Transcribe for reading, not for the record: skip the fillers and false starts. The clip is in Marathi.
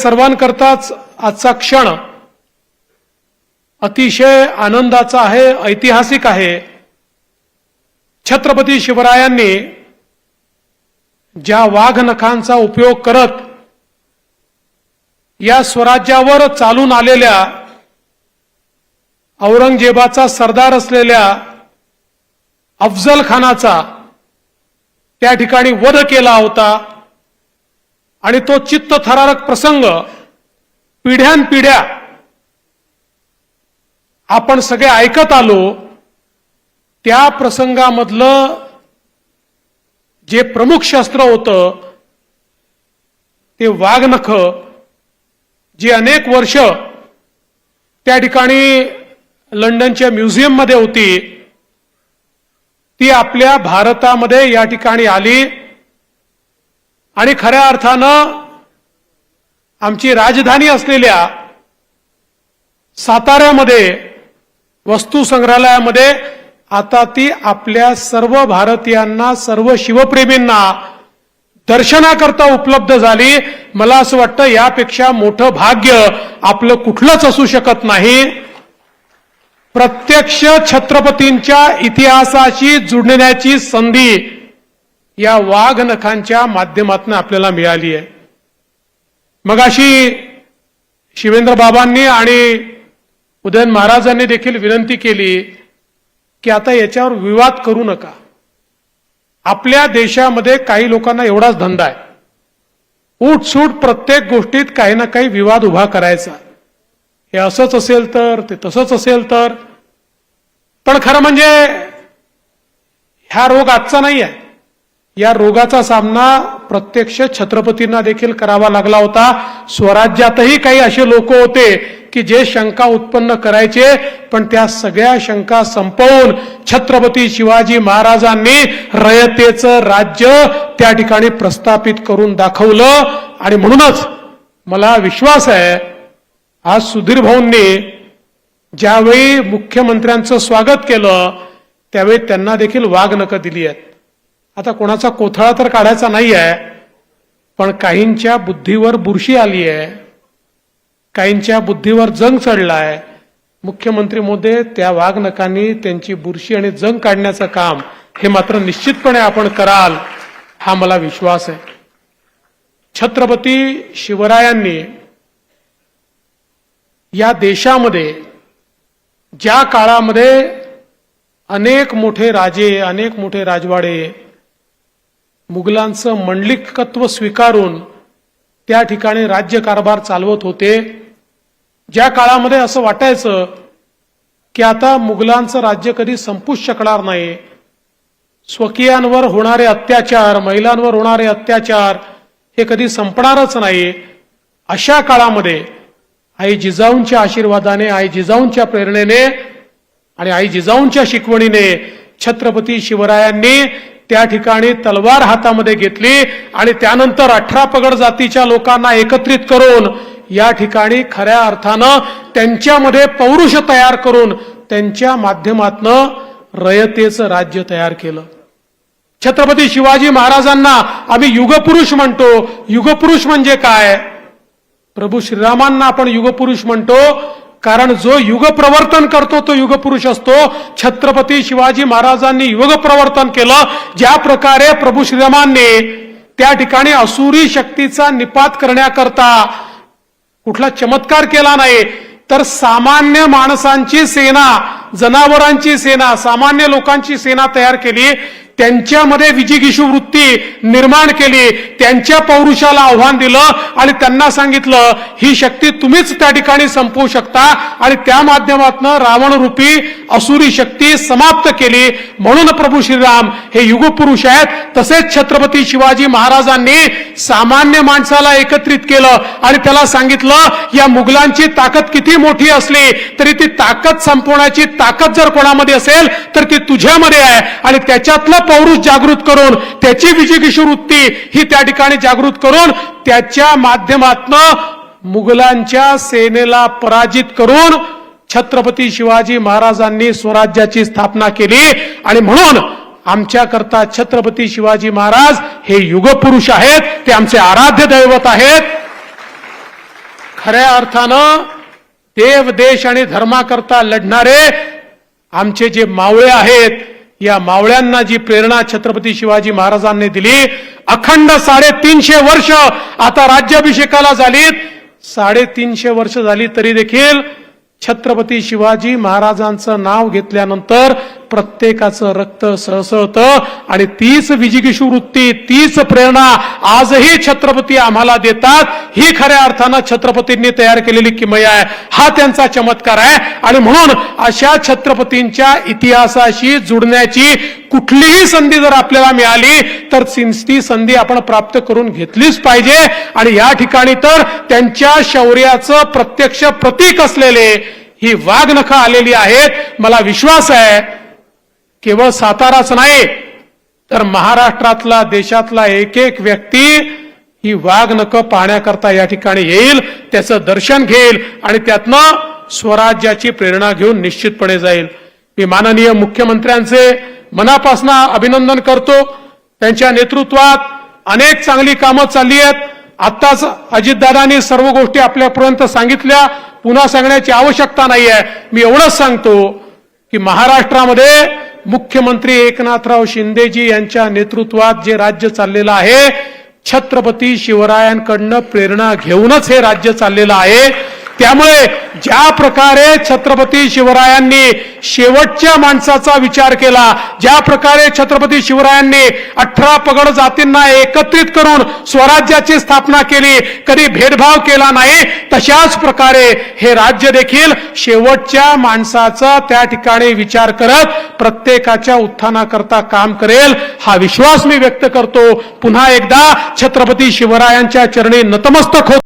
सर्वांकरताच आजचा क्षण अतिशय आनंदाचा आहे, ऐतिहासिक आहे। छत्रपती शिवरायांनी ज्या वाघनखांचा उपयोग करत या स्वराज्यावर चालून आलेल्या औरंगजेबाचा सरदार असलेल्या अफजल खानाचा त्या ठिकाणी वध केला होता आणि तो चित्तथरारक प्रसंग पिढ्यानपिढ्या आपण सगळे ऐकत आलो। त्या प्रसंगामधलं जे प्रमुख शस्त्र होतं ते वाघनख, जी अनेक वर्ष त्या ठिकाणी लंडनच्या म्युझियममध्ये होती, ती आपल्या भारतामध्ये या ठिकाणी आली आणि खऱ्या अर्थानं आमची राजधानी असलेल्या साताऱ्यामध्ये वस्तू संग्रहालयामध्ये आता ती आपल्या सर्व भारतीयांना, सर्व शिवप्रेमींना दर्शनाकरता उपलब्ध झाली। मला असं वाटतं यापेक्षा मोठं भाग्य आपलं कुठलंच असू शकत नाही। प्रत्यक्ष छत्रपतींच्या इतिहासाशी जुळण्याची संधी या वाघनखांच्या माध्यमातून आपल्याला मिळाली आहे। मगाशी शिवेंद्र बाबांनी आणि उदयन महाराजांनी देखील विनंती केली की आता याच्यावर विवाद करू नका। आपल्या देशामध्ये काही लोकांना एवढाच धंदा आहे, उठसूट प्रत्येक गोष्टीत काही ना काही विवाद उभा करायचा। हे असंच असेल तर, ते तसंच असेल तर। पण खरं म्हणजे हा रोग आजचा नाही आहे। या रोगाचा सामना प्रत्यक्ष छत्रपतींना देखील करावा लागला होता। स्वराज्यातही काही असे लोक होते की जे शंका उत्पन्न करायचे, पण त्या सगळ्या शंका संपवून छत्रपती शिवाजी महाराजांनी रयतेचं राज्य त्या ठिकाणी प्रस्थापित करून दाखवलं। आणि म्हणूनच मला विश्वास आहे आज सुधीर भाऊंनी ज्यावेळी मुख्यमंत्र्यांचं स्वागत केलं त्यावेळी त्यांना देखील वाघनखं दिली आहेत। आता कोणाचा कोथळा तर काढायचा नाही आहे, पण काहींच्या बुद्धीवर बुरशी आली आहे, काहींच्या बुद्धीवर जंग चढलाय। मुख्यमंत्री महोदय, त्या वाघनखांनी त्यांची बुरशी आणि जंग काढण्याचं काम हे मात्र निश्चितपणे आपण कराल, हा मला विश्वास आहे। छत्रपती शिवरायांनी या देशामध्ये ज्या काळामध्ये अनेक मोठे राजे, अनेक मोठे राजवाडे मुघलांचं मंडलिकत्व स्वीकारून त्या ठिकाणी राज्यकारभार चालवत होते, ज्या काळामध्ये असं वाटायचं की आता मुघलांचं राज्य कधी संपूच शकणार नाही, स्वकीयांवर होणारे अत्याचार, महिलांवर होणारे अत्याचार हे कधी संपणारच नाही, अशा काळामध्ये आई जिजाऊंच्या आशीर्वादाने, आई जिजाऊंच्या प्रेरणेने आणि आई जिजाऊंच्या शिकवणीने छत्रपती शिवरायांनी त्या ठिकाणी तलवार हातामध्ये घेतली आणि त्यानंतर 18 पगड जातीच्या लोकांना एकत्रित करून या ठिकाणी खऱ्या अर्थानं त्यांच्यामध्ये पौरुष तयार करून त्यांच्या माध्यमातून रयतेचं राज्य तयार केलं। छत्रपती शिवाजी महाराजांना आम्ही युगपुरुष म्हणतो। युगपुरुष म्हणजे काय? प्रभू श्रीरामांना आपण युगपुरुष म्हणतो कारण जो युग प्रवर्तन करतो तो युगपुरुष असतो। छत्रपती शिवाजी महाराजांनी युग प्रवर्तन केलं। ज्या प्रकारे प्रभू श्रीरामांनी त्या ठिकाणी असुरी शक्तीचा निपात करण्याकरता कुठला चमत्कार केला नाही, तर सामान्य माणसांची सेना, जनावरांची सेना, सामान्य लोकांची सेना तयार केली, त्यांच्यामध्ये विजिगीषू वृत्ती निर्माण केली, त्यांच्या पौरुषाला आव्हान दिलं आणि त्यांना सांगितलं ही शक्ती तुम्हीच त्या ठिकाणी संपवू शकता आणि त्या माध्यमातून रावणरूपी असुरी शक्ती समाप्त केली। म्हणून प्रभू श्रीराम हे युगपुरुष आहेत। तसेच छत्रपती शिवाजी महाराजांनी सामान्य माणसाला एकत्रित केलं आणि त्याला सांगितलं या मुघलांची ताकद किती मोठी असली तरी ती ताकद संपवण्याची ताकद जर कोणामध्ये असेल तर ती तुझ्यामध्ये आहे आणि त्याच्यातलं पौरुष जागृत करून, त्याची विजिगीषू वृत्ती ही त्या ठिकाणी जागृत करून त्याच्या माध्यमातून मुघलांच्या सेनेला पराजित करून छत्रपती शिवाजी महाराजांनी स्वराज्याची स्थापना केली। आणि म्हणून आमच्याकरता छत्रपती शिवाजी महाराज हे युगपुरुष आहेत, ते आमचे आराध्य दैवत आहेत। खऱ्या अर्थानं देव देश आणि धर्माकरता लढणारे आमचे जे मावळे आहेत, या मावळ्यांना जी प्रेरणा छत्रपती शिवाजी महाराजांनी दिली, अखंड 350 वर्ष आता राज्याभिषेकाला झालीत, 350 वर्ष झाली तरी देखील छत्रपती शिवाजी महाराजांचं नाव घेतल्यानंतर प्रत्येकाचं रक्त सळसळतं आणि तीच विजिगीषू वृत्ती, तीच प्रेरणा आजही छत्रपती आम्हाला देतात. ही खऱ्या अर्थानं छत्रपतींनी तयार केलेली किमया आहे, हा त्यांचा चमत्कार आहे. आणि म्हणून अशा छत्रपतींच्या इतिहासाशी जुडण्याची कुठलीही संधी जर आपल्याला मिळाली तर ती संधी आपण प्राप्त करून घेतलीच पाहिजे. आणि या ठिकाणी तर त्यांच्या शौर्याचं प्रत्यक्ष प्रतीक असलेले ही वाघनखं आलेली आहेत. मला विश्वास आहे केवळ साताराच नाही तर महाराष्ट्रातला, देशातला एक एक व्यक्ती ही वाघनखं पाहण्याकरता या ठिकाणी येईल, त्याचं दर्शन घेईल आणि त्यातनं स्वराज्याची प्रेरणा घेऊन निश्चितपणे जाईल. मी माननीय मुख्यमंत्र्यांचे मनापासून अभिनंदन करतो. त्यांच्या नेतृत्वात अनेक चांगली कामं चालली आहेत. आत्ताच अजितदादांनी सर्व गोष्टी आपल्यापर्यंत सांगितल्या, पुन्हा सांगण्याची आवश्यकता नाही आहे. मी एवढंच सांगतो की महाराष्ट्रामध्ये मुख्यमंत्री एकनाथराव शिंदेजी यांच्या नेतृत्वात जे राज्य चाललेलं आहे, छत्रपती शिवरायांकडनं प्रेरणा घेऊनच हे राज्य चाललेलं आहे. त्यामुळे ज्या प्रकारे छत्रपती शिवरायांनी शेवटच्या माणसाचा विचार केला, ज्या प्रकारे छत्रपती शिवरायांनी 18 पगड जातींना एकत्रित करून स्वराज्याची स्थापना केली, कधी भेदभाव केला नाही, तशाच प्रकारे हे राज्य देखील शेवटच्या माणसाचा त्या ठिकाणी विचार करत प्रत्येकाच्या उत्थानाकरता काम करेल, हा विश्वास मी व्यक्त करतो. पुन्हा एकदा छत्रपती शिवरायांच्या चरणी नतमस्तक होतो.